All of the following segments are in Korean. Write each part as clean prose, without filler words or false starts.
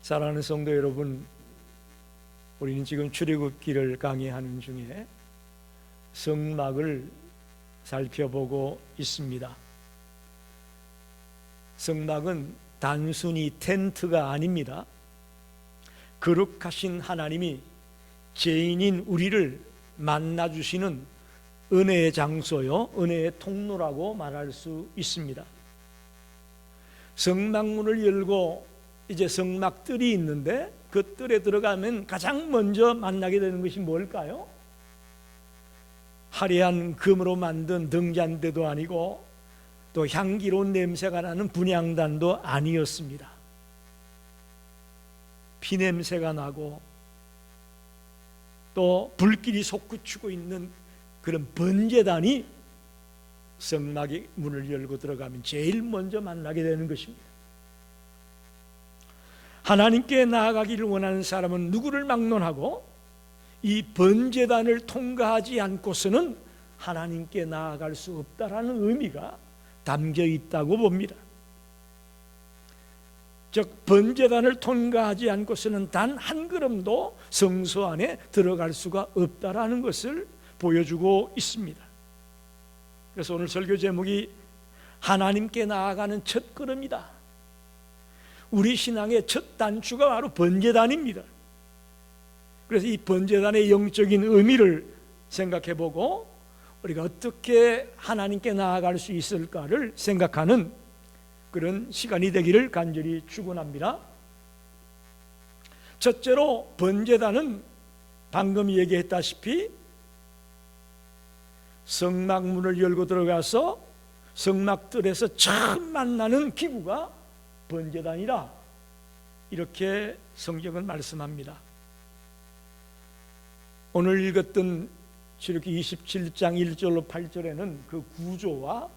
사랑하는 성도 여러분, 우리는 지금 출애굽기를 강의하는 중에 성막을 살펴보고 있습니다. 성막은 단순히 텐트가 아닙니다. 거룩하신 하나님이 죄인인 우리를 만나주시는 은혜의 장소요, 은혜의 통로라고 말할 수 있습니다. 성막문을 열고 이제 성막뜰이 있는데 그 뜰에 들어가면 가장 먼저 만나게 되는 것이 뭘까요? 화려한 금으로 만든 등잔대도 아니고 또 향기로운 냄새가 나는 분향단도 아니었습니다. 피냄새가 나고 또 불길이 솟구치고 있는 그런 번제단이 성막의 문을 열고 들어가면 제일 먼저 만나게 되는 것입니다. 하나님께 나아가기를 원하는 사람은 누구를 막론하고 이 번제단을 통과하지 않고서는 하나님께 나아갈 수 없다라는 의미가 담겨 있다고 봅니다. 즉 번제단을 통과하지 않고서는 단 한 걸음도 성소 안에 들어갈 수가 없다라는 것을 보여주고 있습니다. 그래서 오늘 설교 제목이 하나님께 나아가는 첫 걸음이다. 우리 신앙의 첫 단추가 바로 번제단입니다. 그래서 이 번제단의 영적인 의미를 생각해보고 우리가 어떻게 하나님께 나아갈 수 있을까를 생각하는 그런 시간이 되기를 간절히 축원합니다. 첫째로 번제단은 방금 얘기했다시피 성막문을 열고 들어가서 성막뜰에서 처음 만나는 기구가 번제단이라 이렇게 성경은 말씀합니다. 오늘 읽었던 출애굽기 27장 1절로 8절에는 그 구조와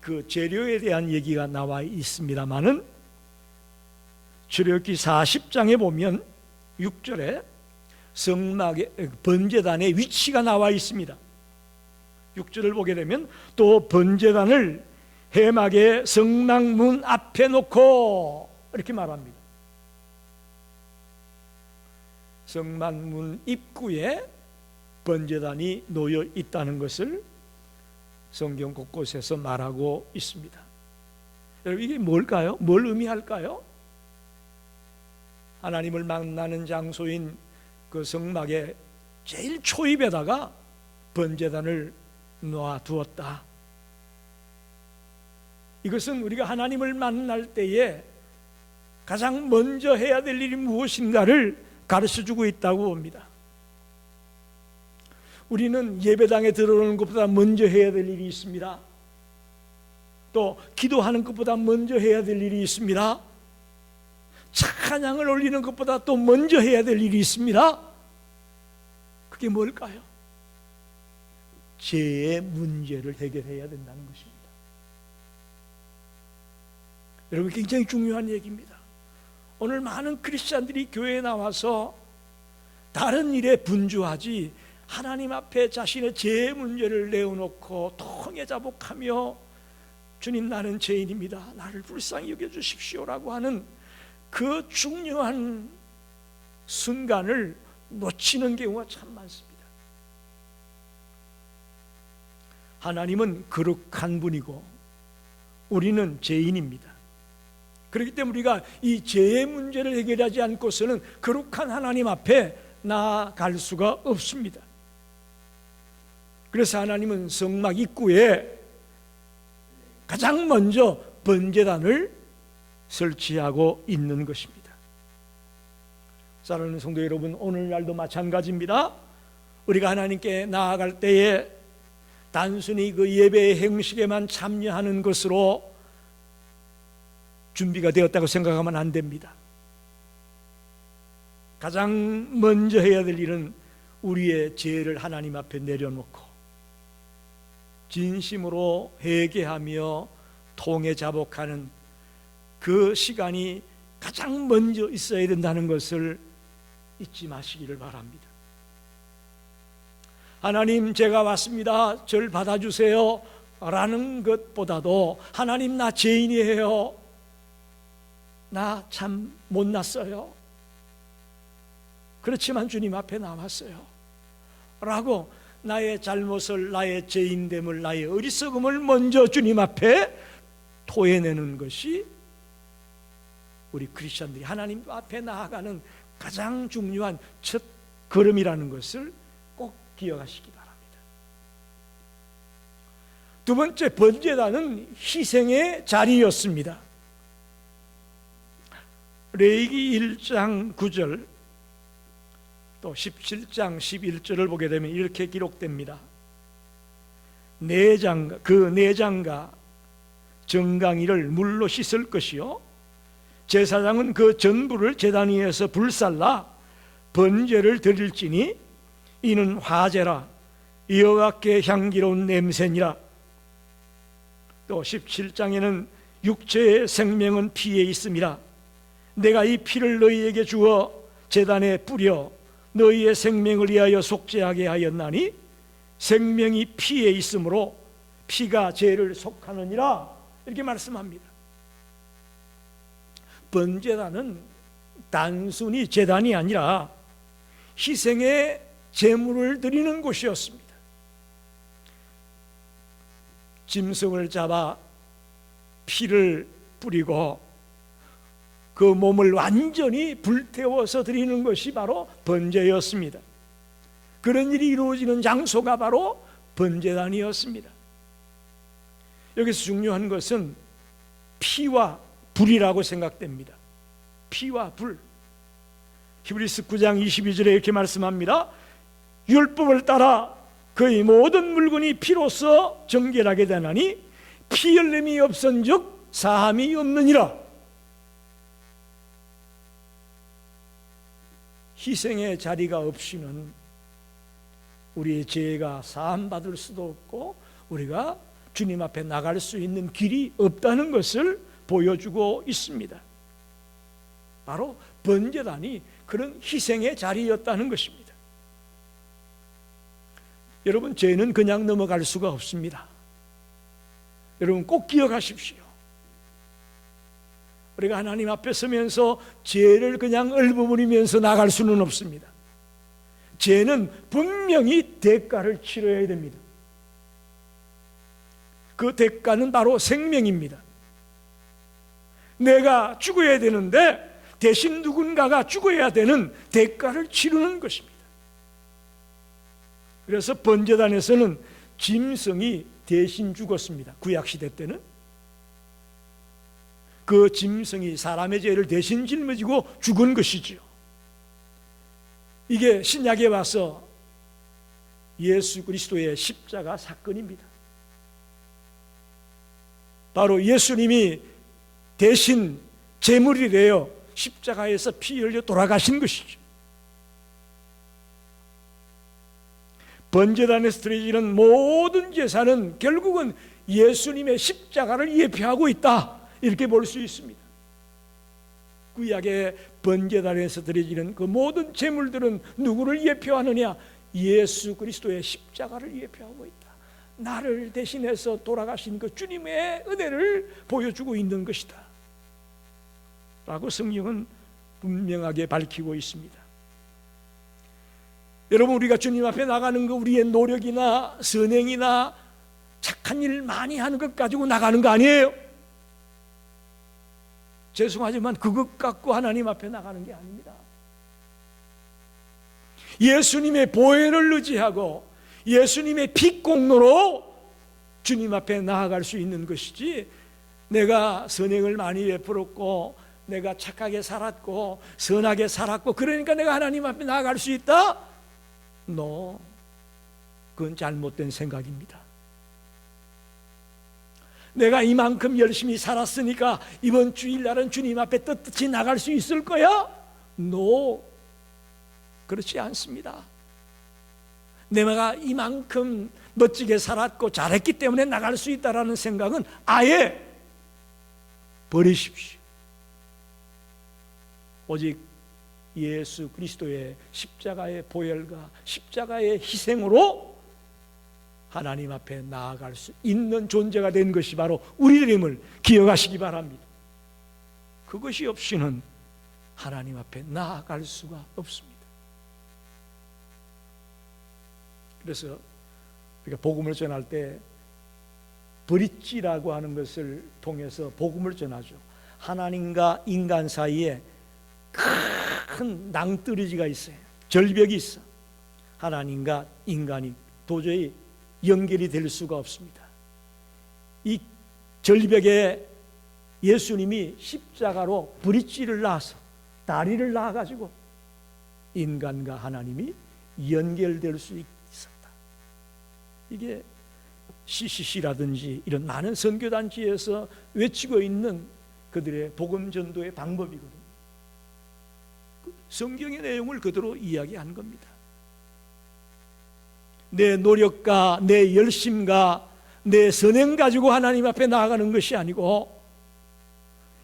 그 재료에 대한 얘기가 나와 있습니다만은 출애굽기 40장에 보면 6절에 성막의 번제단의 위치가 나와 있습니다. 6절을 보게 되면 또 번제단을 해막의 성막문 앞에 놓고 이렇게 말합니다. 성막문 입구에 번제단이 놓여 있다는 것을 성경 곳곳에서 말하고 있습니다. 여러분 이게 뭘까요? 뭘 의미할까요? 하나님을 만나는 장소인 그 성막의 제일 초입에다가 번제단을 놓아두었다. 이것은 우리가 하나님을 만날 때에 가장 먼저 해야 될 일이 무엇인가를 가르쳐주고 있다고 봅니다. 우리는 예배당에 들어오는 것보다 먼저 해야 될 일이 있습니다. 또 기도하는 것보다 먼저 해야 될 일이 있습니다. 찬양을 올리는 것보다 또 먼저 해야 될 일이 있습니다. 그게 뭘까요? 죄의 문제를 해결해야 된다는 것입니다. 여러분 굉장히 중요한 얘기입니다. 오늘 많은 크리스찬들이 교회에 나와서 다른 일에 분주하지 하나님 앞에 자신의 죄의 문제를 내어놓고 통회자복하며 주님 나는 죄인입니다. 나를 불쌍히 여겨주십시오라고 하는 그 중요한 순간을 놓치는 경우가 참 많습니다. 하나님은 거룩한 분이고 우리는 죄인입니다. 그렇기 때문에 우리가 이 죄의 문제를 해결하지 않고서는 거룩한 하나님 앞에 나아갈 수가 없습니다. 그래서 하나님은 성막 입구에 가장 먼저 번제단을 설치하고 있는 것입니다. 사랑하는 성도 여러분, 오늘날도 마찬가지입니다. 우리가 하나님께 나아갈 때에 단순히 그 예배의 행식에만 참여하는 것으로 준비가 되었다고 생각하면 안 됩니다. 가장 먼저 해야 될 일은 우리의 죄를 하나님 앞에 내려놓고 진심으로 회개하며 통회자복하는 그 시간이 가장 먼저 있어야 된다는 것을 잊지 마시기를 바랍니다. 하나님 제가 왔습니다. 절 받아주세요 라는 것보다도 하나님 나 죄인이에요. 나 참 못났어요. 그렇지만 주님 앞에 나왔어요 라고 나의 잘못을, 나의 죄인됨을, 나의 어리석음을 먼저 주님 앞에 토해내는 것이 우리 크리스천들이 하나님 앞에 나아가는 가장 중요한 첫 걸음이라는 것을 꼭 기억하시기 바랍니다. 두 번째, 번제단은 희생의 자리였습니다. 레위기 1장 9절 또 17장 11절을 보게 되면 이렇게 기록됩니다. 내장과 정강이를 물로 씻을 것이요 제사장은 그 전부를 제단 위에서 불살라 번제를 드릴지니 이는 화제라 여호와께 향기로운 냄새니라. 또 17장에는 육체의 생명은 피에 있음이라 내가 이 피를 너희에게 주어 제단에 뿌려 너희의 생명을 위하여 속죄하게 하였나니 생명이 피에 있으므로 피가 죄를 속하느니라. 이렇게 말씀합니다. 번제단은 단순히 제단이 아니라 희생의 제물을 드리는 곳이었습니다. 짐승을 잡아 피를 뿌리고 그 몸을 완전히 불태워서 드리는 것이 바로 번제였습니다. 그런 일이 이루어지는 장소가 바로 번제단이었습니다. 여기서 중요한 것은 피와 불이라고 생각됩니다. 피와 불. 히브리서 9장 22절에 이렇게 말씀합니다. 율법을 따라 그의 모든 물건이 피로써 정결하게 되나니 피 흘림이 없은즉 사함이 없느니라. 희생의 자리가 없이는 우리의 죄가 사함받을 수도 없고 우리가 주님 앞에 나갈 수 있는 길이 없다는 것을 보여주고 있습니다. 바로 번제단이 그런 희생의 자리였다는 것입니다. 여러분, 죄는 그냥 넘어갈 수가 없습니다. 여러분 꼭 기억하십시오. 우리가 하나님 앞에 서면서 죄를 그냥 얼버무리면서 나갈 수는 없습니다. 죄는 분명히 대가를 치러야 됩니다. 그 대가는 바로 생명입니다. 내가 죽어야 되는데 대신 누군가가 죽어야 되는 대가를 치르는 것입니다. 그래서 번제단에서는 짐승이 대신 죽었습니다. 구약시대 때는 그 짐승이 사람의 죄를 대신 짊어지고 죽은 것이지요. 이게 신약에 와서 예수 그리스도의 십자가 사건입니다. 바로 예수님이 대신 제물이 되어 십자가에서 피 흘려 돌아가신 것이죠. 번제단에서 드려지는 모든 제사는 결국은 예수님의 십자가를 예표하고 있다, 이렇게 볼 수 있습니다. 구약의 번제단에서 드려지는 그 모든 제물들은 누구를 예표하느냐? 예수 그리스도의 십자가를 예표하고 있다. 나를 대신해서 돌아가신 그 주님의 은혜를 보여주고 있는 것이다 라고 성경은 분명하게 밝히고 있습니다. 여러분, 우리가 주님 앞에 나가는 거 우리의 노력이나 선행이나 착한 일 많이 하는 것 가지고 나가는 거 아니에요. 죄송하지만 그것 갖고 하나님 앞에 나가는 게 아닙니다. 예수님의 보혈을 의지하고 예수님의 핏공로로 주님 앞에 나아갈 수 있는 것이지, 내가 선행을 많이 베풀었고 내가 착하게 살았고 선하게 살았고 그러니까 내가 하나님 앞에 나아갈 수 있다? 그건 잘못된 생각입니다. 내가 이만큼 열심히 살았으니까 이번 주일날은 주님 앞에 떳떳이 나갈 수 있을 거야? 그렇지 않습니다. 내가 이만큼 멋지게 살았고 잘했기 때문에 나갈 수 있다라는 생각은 아예 버리십시오. 오직 예수 그리스도의 십자가의 보혈과 십자가의 희생으로 하나님 앞에 나아갈 수 있는 존재가 된 것이 바로 우리들임을 기억하시기 바랍니다. 그것이 없이는 하나님 앞에 나아갈 수가 없습니다. 그래서 우리가 복음을 전할 때 브릿지라고 하는 것을 통해서 복음을 전하죠. 하나님과 인간 사이에 큰 낭떠러지가 있어요. 절벽이 있어. 하나님과 인간이 도저히 연결이 될 수가 없습니다. 이 절벽에 예수님이 십자가로 브릿지를 놔서 다리를 놔가지고 인간과 하나님이 연결될 수 있었다. 이게 CCC라든지 이런 많은 선교단체에서 외치고 있는 그들의 복음 전도의 방법이거든요. 성경의 내용을 그대로 이야기한 겁니다. 내 노력과 내 열심과 내 선행 가지고 하나님 앞에 나아가는 것이 아니고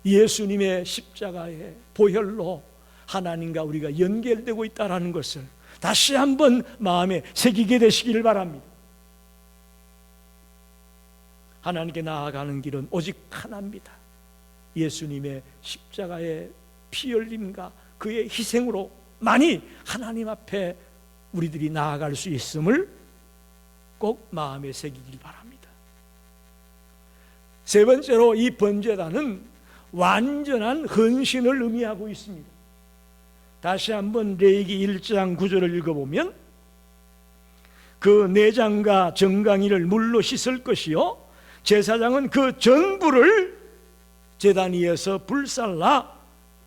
예수님의 십자가의 보혈로 하나님과 우리가 연결되고 있다는 것을 다시 한번 마음에 새기게 되시기를 바랍니다. 하나님께 나아가는 길은 오직 하나입니다. 예수님의 십자가의 피 흘림과 그의 희생으로 많이 하나님 앞에 우리들이 나아갈 수 있음을 꼭 마음에 새기길 바랍니다. 세 번째로 이 번제단은 완전한 헌신을 의미하고 있습니다. 다시 한번 레위기 1장 9절을 읽어보면 그 내장과 정강이를 물로 씻을 것이요 제사장은 그 전부를 제단 위에서 불살라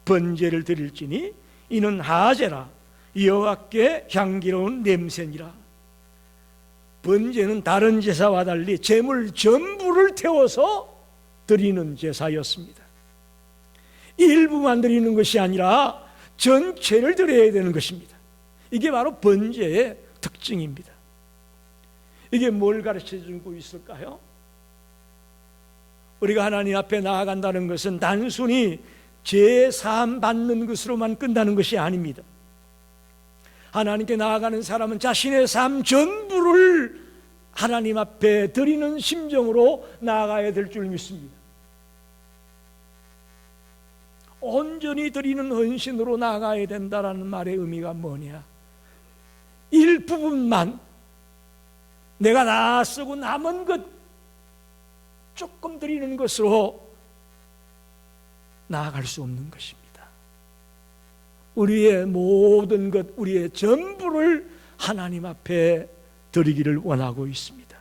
번제를 드릴지니 이는 하제라 여호와께 향기로운 냄새니라. 번제는 다른 제사와 달리 제물 전부를 태워서 드리는 제사였습니다. 일부만 드리는 것이 아니라 전체를 드려야 되는 것입니다. 이게 바로 번제의 특징입니다. 이게 뭘 가르쳐주고 있을까요? 우리가 하나님 앞에 나아간다는 것은 단순히 제사함 받는 것으로만 끝나는 것이 아닙니다. 하나님께 나아가는 사람은 자신의 삶 전부를 하나님 앞에 드리는 심정으로 나아가야 될 줄 믿습니다. 온전히 드리는 헌신으로 나아가야 된다는 말의 의미가 뭐냐? 일부분만 내가 다 쓰고 남은 것 조금 드리는 것으로 나아갈 수 없는 것입니다. 우리의 모든 것, 우리의 전부를 하나님 앞에 드리기를 원하고 있습니다.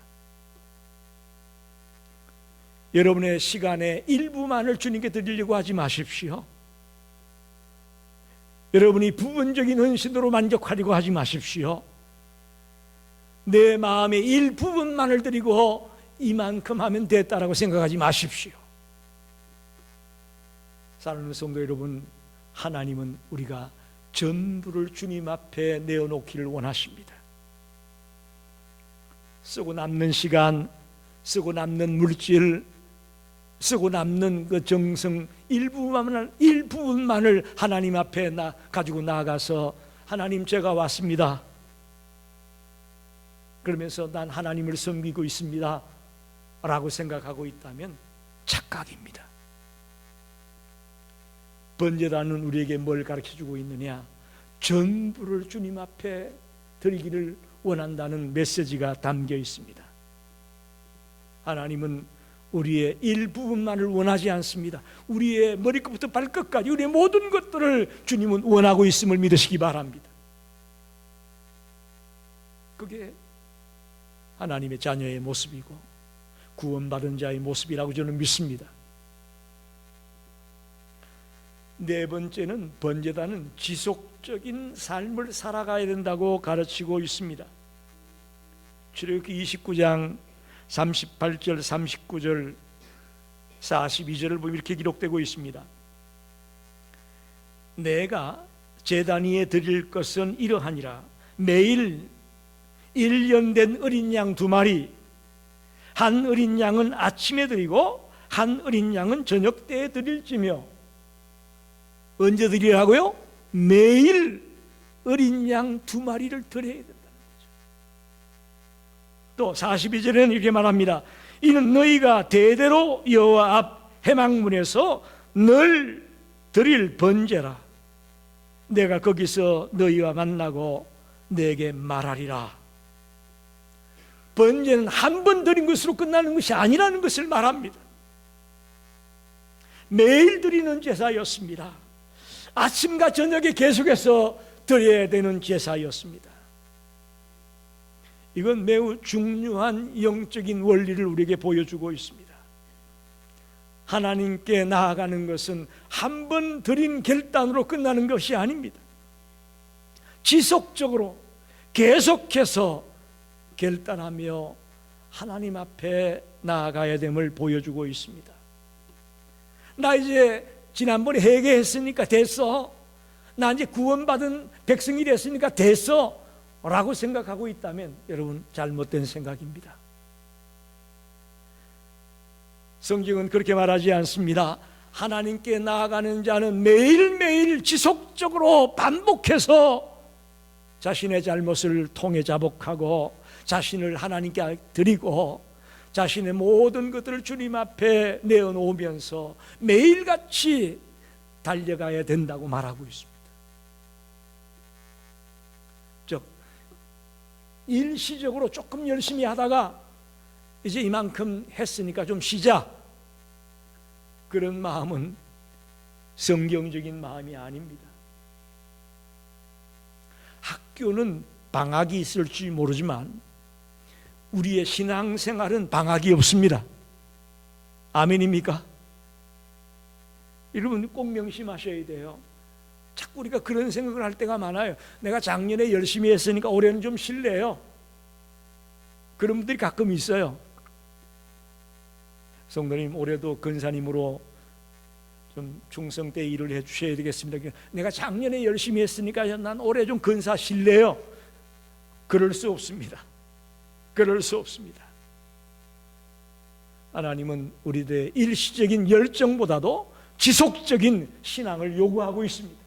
여러분의 시간의 일부만을 주님께 드리려고 하지 마십시오. 여러분이 부분적인 헌신으로 만족하려고 하지 마십시오. 내 마음의 일부분만을 드리고 이만큼 하면 됐다라고 생각하지 마십시오. 사랑하는 성도 여러분, 하나님은 우리가 전부를 주님 앞에 내어놓기를 원하십니다. 쓰고 남는 시간, 쓰고 남는 물질, 쓰고 남는 그 정성 일부분만을 하나님 앞에 가지고 나아가서 하나님 제가 왔습니다. 그러면서 난 하나님을 섬기고 있습니다 라고 생각하고 있다면 착각입니다. 번제단은 우리에게 뭘 가르쳐주고 있느냐? 전부를 주님 앞에 드리기를 원한다는 메시지가 담겨 있습니다. 하나님은 우리의 일부분만을 원하지 않습니다. 우리의 머리끝부터 발끝까지 우리의 모든 것들을 주님은 원하고 있음을 믿으시기 바랍니다. 그게 하나님의 자녀의 모습이고 구원받은 자의 모습이라고 저는 믿습니다. 네 번째는 번제단은 지속적인 삶을 살아가야 된다고 가르치고 있습니다. 출애굽기 29장 38절, 39절, 42절을 보면 이렇게 기록되고 있습니다. 내가 제단 위에 드릴 것은 이러하니라. 매일 1년 된 어린 양 2마리, 한 어린 양은 아침에 드리고 한 어린 양은 저녁 때에 드릴지며. 언제 드리라고요? 매일 어린 양 2마리를 드려야 된다는 거죠. 또 42절에는 이렇게 말합니다. 이는 너희가 대대로 여호와 앞 회막문에서 늘 드릴 번제라. 내가 거기서 너희와 만나고 내게 말하리라. 번제는 한 번 드린 것으로 끝나는 것이 아니라는 것을 말합니다. 매일 드리는 제사였습니다. 아침과 저녁에 계속해서 드려야 되는 제사였습니다. 이건 매우 중요한 영적인 원리를 우리에게 보여주고 있습니다. 하나님께 나아가는 것은 한 번 드린 결단으로 끝나는 것이 아닙니다. 지속적으로 계속해서 결단하며 하나님 앞에 나아가야 됨을 보여주고 있습니다. 나 이제 지난번에 회개했으니까 됐어, 나 이제 구원받은 백성이 됐으니까 됐어 라고 생각하고 있다면 여러분, 잘못된 생각입니다. 성경은 그렇게 말하지 않습니다. 하나님께 나아가는 자는 매일매일 지속적으로 반복해서 자신의 잘못을 통해 자복하고 자신을 하나님께 드리고 자신의 모든 것들을 주님 앞에 내어놓으면서 매일같이 달려가야 된다고 말하고 있습니다. 즉, 일시적으로 조금 열심히 하다가 이제 이만큼 했으니까 좀 쉬자, 그런 마음은 성경적인 마음이 아닙니다. 학교는 방학이 있을지 모르지만 우리의 신앙생활은 방학이 없습니다. 아멘입니까? 여러분, 꼭 명심하셔야 돼요. 자꾸 우리가 그런 생각을 할 때가 많아요. 내가 작년에 열심히 했으니까 올해는 좀 쉴래요. 그런 분들이 가끔 있어요. 성도님, 올해도 근사님으로 좀 충성 때 일을 해 주셔야 되겠습니다. 내가 작년에 열심히 했으니까 난 올해 좀 근사 쉴래요. 그럴 수 없습니다. 그럴 수 없습니다. 하나님은 우리들의 일시적인 열정보다도 지속적인 신앙을 요구하고 있습니다.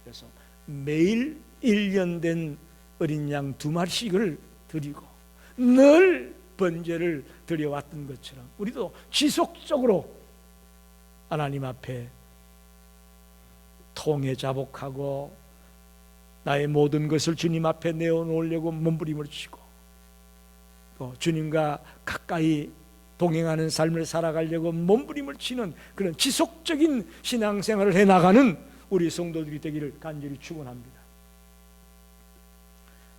그래서 매일 1년 된 어린 양 2마리씩을 드리고 늘 번제를 드려왔던 것처럼 우리도 지속적으로 하나님 앞에 통해 자복하고 나의 모든 것을 주님 앞에 내어놓으려고 몸부림을 치고 또 주님과 가까이 동행하는 삶을 살아가려고 몸부림을 치는 그런 지속적인 신앙생활을 해나가는 우리 성도들이 되기를 간절히 축원합니다.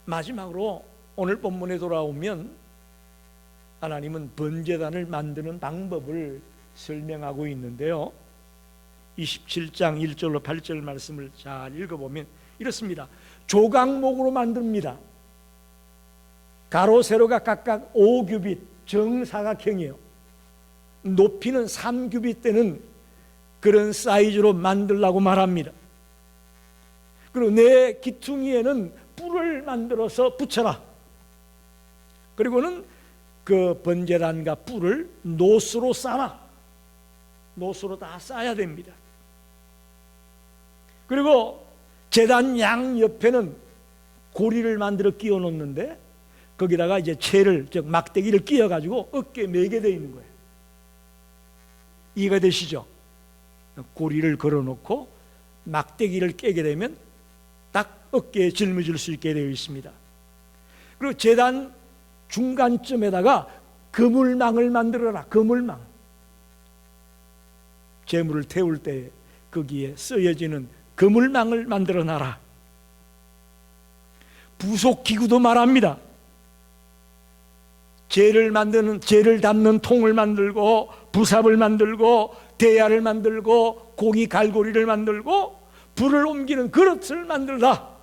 마지막으로 오늘 본문에 돌아오면 하나님은 번제단을 만드는 방법을 설명하고 있는데요, 27장 1절로 8절 말씀을 잘 읽어보면 이렇습니다. 조각목으로 만듭니다. 가로 세로가 각각 5규빗, 정사각형이에요. 높이는 3규빗 되는 그런 사이즈로 만들라고 말합니다. 그리고 내 기퉁이에는 뿔을 만들어서 붙여라. 그리고는 그 번제단과 뿔을 노수로 싸라. 노수로 다 싸야 됩니다. 그리고 제단 양 옆에는 고리를 만들어 끼워 놓는데 거기다가 이제 채를, 즉 막대기를 끼워 가지고 어깨에 매게 되어 있는 거예요. 이해가 되시죠? 고리를 걸어 놓고 막대기를 깨게 되면 딱 어깨에 짊어질 수 있게 되어 있습니다. 그리고 제단 중간쯤에다가 그물망을 만들어라. 그물망. 제물을 태울 때 거기에 쓰여지는 그물망을 만들어 놔라. 부속기구도 말합니다. 재를 담는 통을 만들고 부삽을 만들고 대야를 만들고 고기 갈고리를 만들고 불을 옮기는 그릇을 만들라.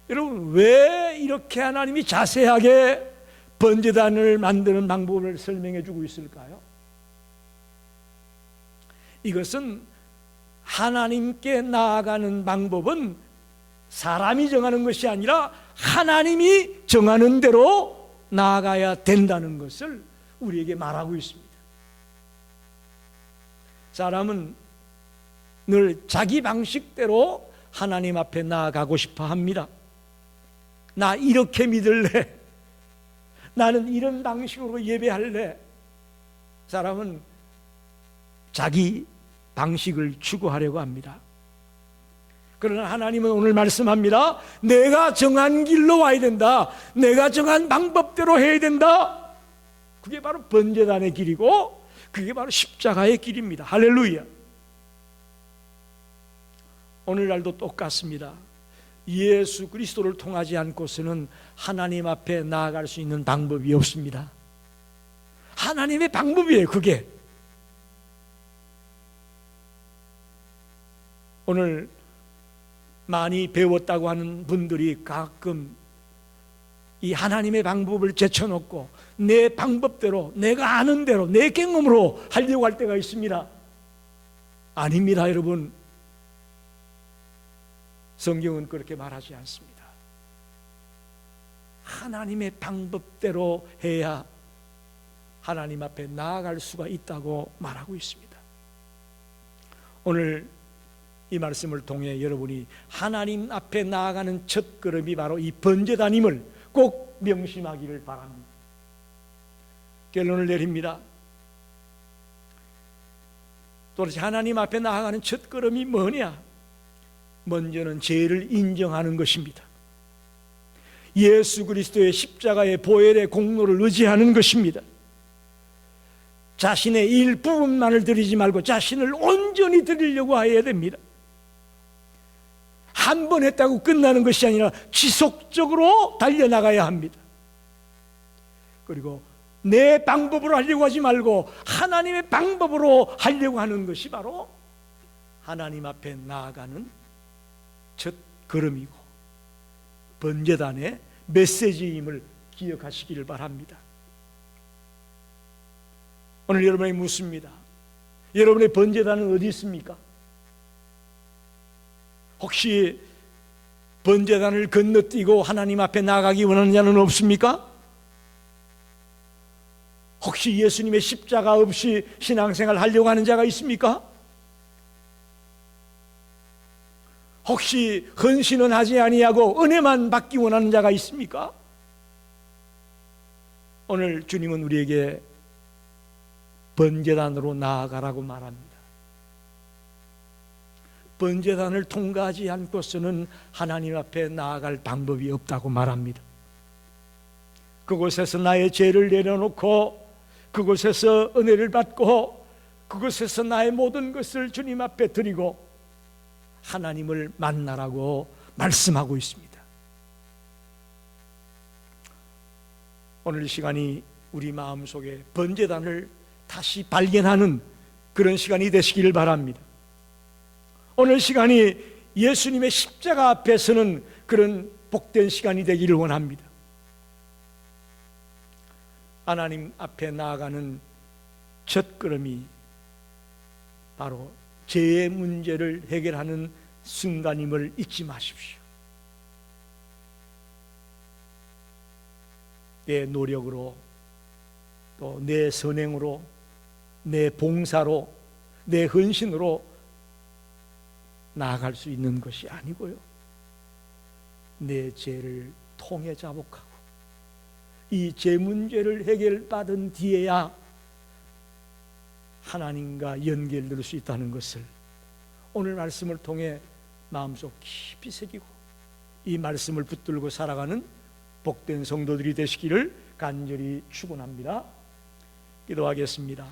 여러분, 왜 이렇게 하나님이 자세하게 번제단을 만드는 방법을 설명해 주고 있을까요? 이것은 하나님께 나아가는 방법은 사람이 정하는 것이 아니라 하나님이 정하는 대로 나아가야 된다는 것을 우리에게 말하고 있습니다. 사람은 늘 자기 방식대로 하나님 앞에 나아가고 싶어 합니다. 나 이렇게 믿을래. 나는 이런 방식으로 예배할래. 사람은 자기 방식을 추구하려고 합니다. 그러나 하나님은 오늘 말씀합니다. 내가 정한 길로 와야 된다. 내가 정한 방법대로 해야 된다. 그게 바로 번제단의 길이고 그게 바로 십자가의 길입니다. 할렐루야. 오늘날도 똑같습니다. 예수 그리스도를 통하지 않고서는 하나님 앞에 나아갈 수 있는 방법이 없습니다. 하나님의 방법이에요, 그게. 오늘 많이 배웠다고 하는 분들이 가끔 이 하나님의 방법을 제쳐놓고 내 방법대로, 내가 아는 대로, 내 경험으로 하려고 할 때가 있습니다. 아닙니다, 여러분. 성경은 그렇게 말하지 않습니다. 하나님의 방법대로 해야 하나님 앞에 나아갈 수가 있다고 말하고 있습니다. 오늘 이 말씀을 통해 여러분이 하나님 앞에 나아가는 첫 걸음이 바로 이 번제단임을 꼭 명심하기를 바랍니다. 결론을 내립니다. 도대체 하나님 앞에 나아가는 첫 걸음이 뭐냐? 먼저는 죄를 인정하는 것입니다. 예수 그리스도의 십자가의 보혈의 공로를 의지하는 것입니다. 자신의 일부분만을 드리지 말고 자신을 온전히 드리려고 해야 됩니다. 한 번 했다고 끝나는 것이 아니라 지속적으로 달려나가야 합니다. 그리고 내 방법으로 하려고 하지 말고 하나님의 방법으로 하려고 하는 것이 바로 하나님 앞에 나아가는 첫 걸음이고 번제단의 메시지임을 기억하시기를 바랍니다. 오늘 여러분에게 묻습니다. 여러분의 번제단은 어디 있습니까? 혹시 번제단을 건너뛰고 하나님 앞에 나아가기 원하는 자는 없습니까? 혹시 예수님의 십자가 없이 신앙생활 하려고 하는 자가 있습니까? 혹시 헌신은 하지 아니하고 은혜만 받기 원하는 자가 있습니까? 오늘 주님은 우리에게 번제단으로 나아가라고 말합니다. 번제단을 통과하지 않고서는 하나님 앞에 나아갈 방법이 없다고 말합니다. 그곳에서 나의 죄를 내려놓고 그곳에서 은혜를 받고 그곳에서 나의 모든 것을 주님 앞에 드리고 하나님을 만나라고 말씀하고 있습니다. 오늘 이 시간이 우리 마음속에 번제단을 다시 발견하는 그런 시간이 되시기를 바랍니다. 오늘 시간이 예수님의 십자가 앞에 서는 그런 복된 시간이 되기를 원합니다. 하나님 앞에 나아가는 첫 걸음이 바로 죄의 문제를 해결하는 순간임을 잊지 마십시오. 내 노력으로 또 내 선행으로 내 봉사로 내 헌신으로 나아갈 수 있는 것이 아니고요. 내 죄를 통해 자복하고 이 죄 문제를 해결받은 뒤에야 하나님과 연결될 수 있다는 것을 오늘 말씀을 통해 마음속 깊이 새기고 이 말씀을 붙들고 살아가는 복된 성도들이 되시기를 간절히 축원합니다. 기도하겠습니다.